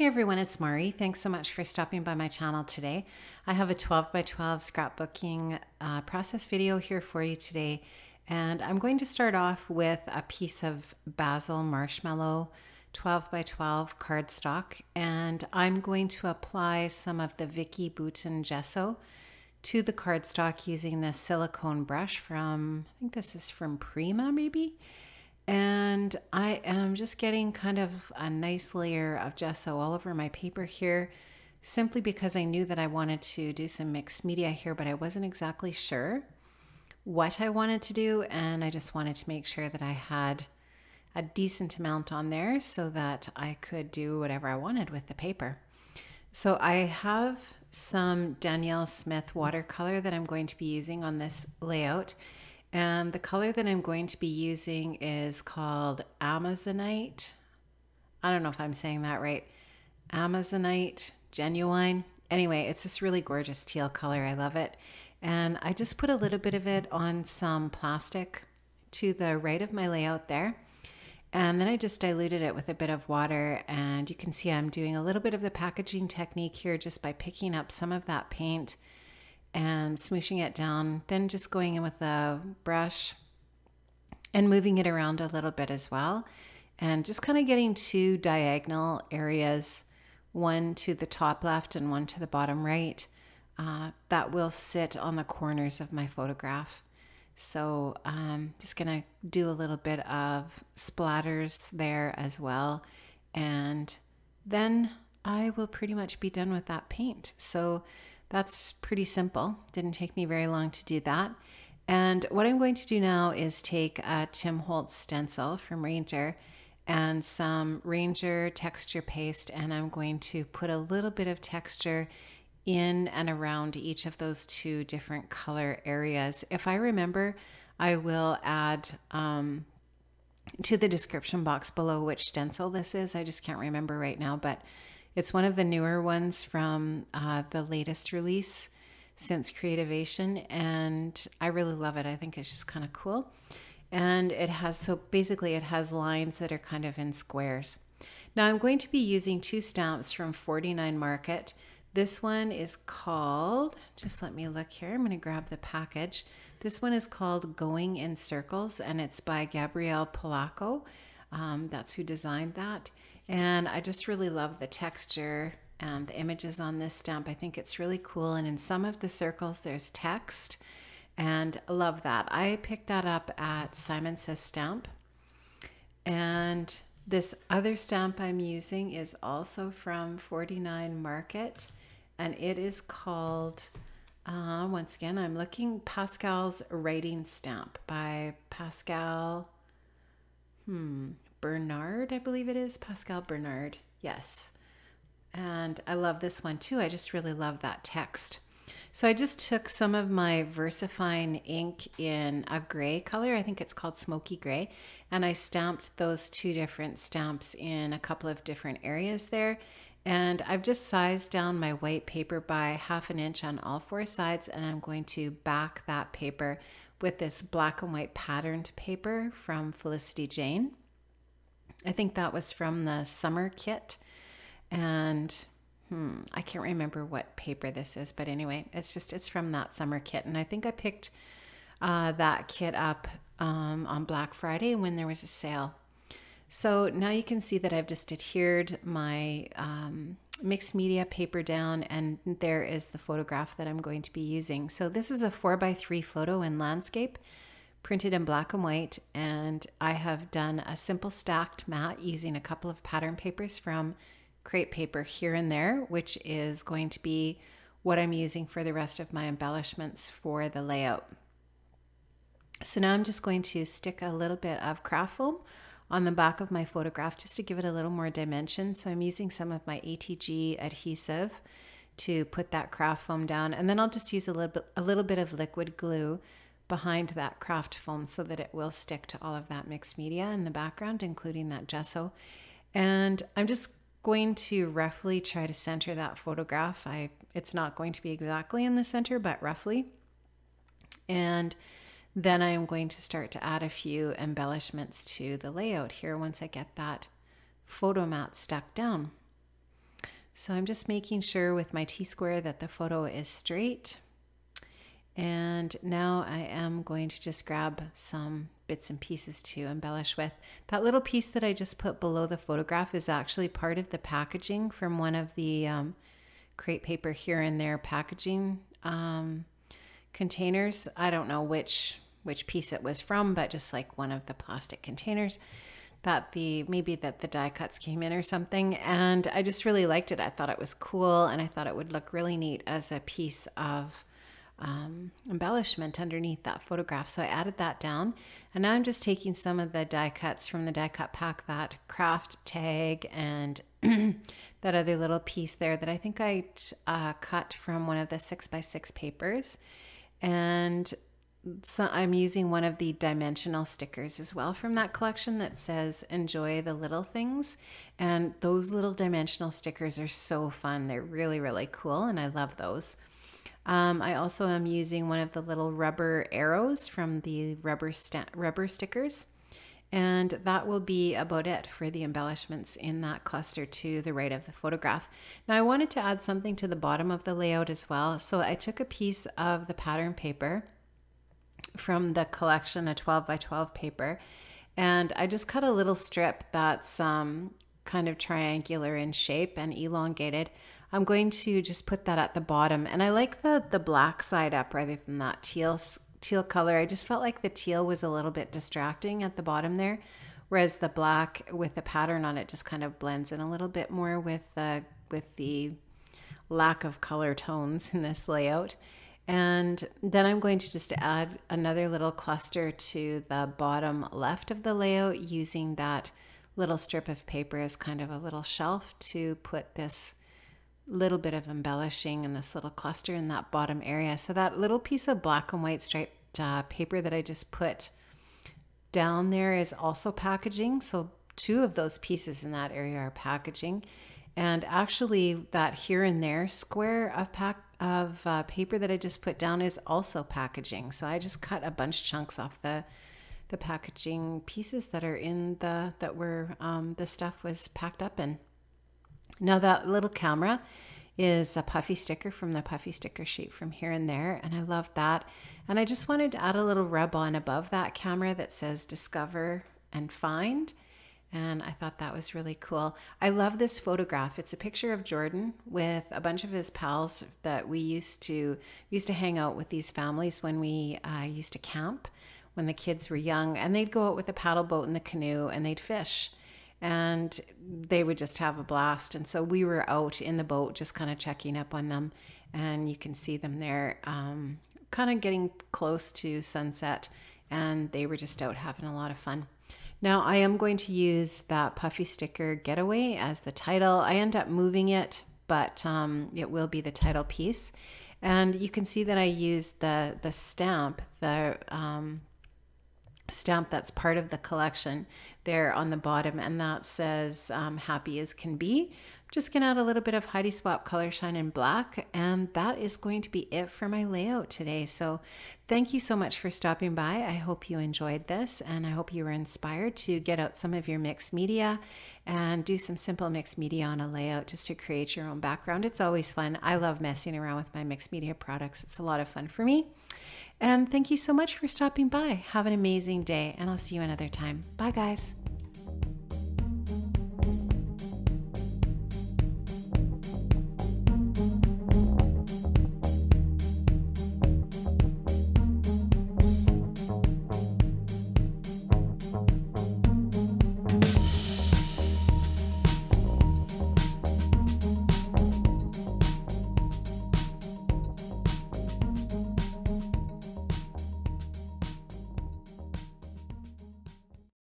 Hey everyone, it's Mari. Thanks so much for stopping by my channel today. I have a 12 by 12 scrapbooking process video here for you today. And I'm going to start off with a piece of basil marshmallow 12 by 12 cardstock. And I'm going to apply some of the Vicky Bouton gesso to the cardstock using this silicone brush from, I think this is from Prima maybe. And I am just getting kind of a nice layer of gesso all over my paper here, simply because I knew that I wanted to do some mixed media here, but I wasn't exactly sure what I wanted to do. And I just wanted to make sure that I had a decent amount on there so that I could do whatever I wanted with the paper. So I have some Danielle Smith watercolor that I'm going to be using on this layout. And the color that I'm going to be using is called Amazonite. I don't know if I'm saying that right. Amazonite Genuine. Anyway, it's this really gorgeous teal color. I love it. And I just put a little bit of it on some plastic to the right of my layout there. And then I just diluted it with a bit of water. And you can see I'm doing a little bit of the packaging technique here just by picking up some of that paint and smooshing it down, then just going in with a brush and moving it around a little bit as well. And just kind of getting two diagonal areas, one to the top left and one to the bottom right, that will sit on the corners of my photograph. So I'm just gonna do a little bit of splatters there as well. And then I will pretty much be done with that paint. So that's pretty simple. Didn't take me very long to do that. And what I'm going to do now is take a Tim Holtz stencil from Ranger and some Ranger texture paste, and I'm going to put a little bit of texture in and around each of those two different color areas. If I remember, I will add to the description box below which stencil this is. I just can't remember right now, but it's one of the newer ones from the latest release since Creativation, and I really love it. I think it's just kind of cool. And it has, so basically it has lines that are kind of in squares. Now I'm going to be using two stamps from 49 Market. This one is called, just let me look here, I'm going to grab the package. This one is called Going in Circles, and it's by Gabrielle Polacco. That's who designed that. And I just really love the texture and the images on this stamp. I think it's really cool. And in some of the circles, there's text, and I love that. I picked that up at Simon Says Stamp. And this other stamp I'm using is also from 49 Market, and it is called, once again, I'm looking, Pascal's Writing Stamp by Pascal, Bernard, I believe it is. Pascal Bernard, yes. And I love this one too. I just really love that text. So I just took some of my VersaFine ink in a gray color. I think it's called Smoky Gray. And I stamped those two different stamps in a couple of different areas there. And I've just sized down my white paper by 1/2 inch on all four sides. And I'm going to back that paper with this black and white patterned paper from Felicity Jane. I think that was from the summer kit, and I can't remember what paper this is, but anyway, it's from that summer kit. And I think I picked that kit up on Black Friday when there was a sale. So now you can see that I've just adhered my mixed media paper down, and there is the photograph that I'm going to be using. So this is a 4x3 photo in landscape, printed in black and white, and I have done a simple stacked mat using a couple of pattern papers from Crepe Paper here and there, which is going to be what I'm using for the rest of my embellishments for the layout. So now I'm just going to stick a little bit of craft foam on the back of my photograph just to give it a little more dimension. So I'm using some of my ATG adhesive to put that craft foam down, and then I'll just use a little bit of liquid glue behind that craft foam so that it will stick to all of that mixed media in the background, including that gesso. And I'm just going to roughly try to center that photograph. It's not going to be exactly in the center, but roughly. And then I'm going to start to add a few embellishments to the layout here once I get that photo mat stuck down. So I'm just making sure with my T-square that the photo is straight. And now I am going to just grab some bits and pieces to embellish with. That little piece that I just put below the photograph is actually part of the packaging from one of the crepe paper here and there packaging containers. I don't know which piece it was from, but just like one of the plastic containers that maybe the die cuts came in or something. And I just really liked it. I thought it was cool, and I thought it would look really neat as a piece of embellishment underneath that photograph. So I added that down, and now I'm just taking some of the die cuts from the die cut pack, that craft tag and that other little piece there that I think I cut from one of the 6x6 papers. And so I'm using one of the dimensional stickers as well from that collection that says enjoy the little things. And those little dimensional stickers are so fun. They're really, really cool, and I love those. I also am using one of the little rubber arrows from the rubber stickers, and that will be about it for the embellishments in that cluster to the right of the photograph. Now I wanted to add something to the bottom of the layout as well, so I took a piece of the pattern paper from the collection, a 12x12 paper, and I just cut a little strip that's kind of triangular in shape and elongated. I'm going to just put that at the bottom, and I like the black side up rather than that teal color. I just felt like the teal was a little bit distracting at the bottom there, whereas the black with the pattern on it just kind of blends in a little bit more with the lack of color tones in this layout. And then I'm going to just add another little cluster to the bottom left of the layout using that little strip of paper as kind of a little shelf to put this little bit of embellishing in this little cluster in that bottom area. So that little piece of black and white striped paper that I just put down there is also packaging. So two of those pieces in that area are packaging. And actually that here and there square of paper that I just put down is also packaging. So I just cut a bunch of chunks off the packaging pieces that are in the stuff was packed up in. Now that little camera is a puffy sticker from the puffy sticker sheet from here and there, and I love that. And I just wanted to add a little rub on above that camera that says discover and find, and I thought that was really cool. I love this photograph. It's a picture of Jordan with a bunch of his pals that we used to hang out with these families when we used to camp when the kids were young, and they'd go out with a paddle boat and the canoe and they'd fish. And they would just have a blast. And so we were out in the boat just kind of checking up on them. And you can see them there kind of getting close to sunset. And they were just out having a lot of fun. Now I am going to use that puffy sticker Getaway as the title. I end up moving it, but it will be the title piece. And you can see that I used the stamp, stamp that's part of the collection there on the bottom, and that says happy as can be. I'm just gonna add a little bit of Heidi Swap Color Shine in black, and that is going to be it for my layout today. So thank you so much for stopping by. I hope you enjoyed this, and I hope you were inspired to get out some of your mixed media and do some simple mixed media on a layout just to create your own background. It's always fun. I love messing around with my mixed media products. It's a lot of fun for me. And thank you so much for stopping by. Have an amazing day, and I'll see you another time. Bye, guys.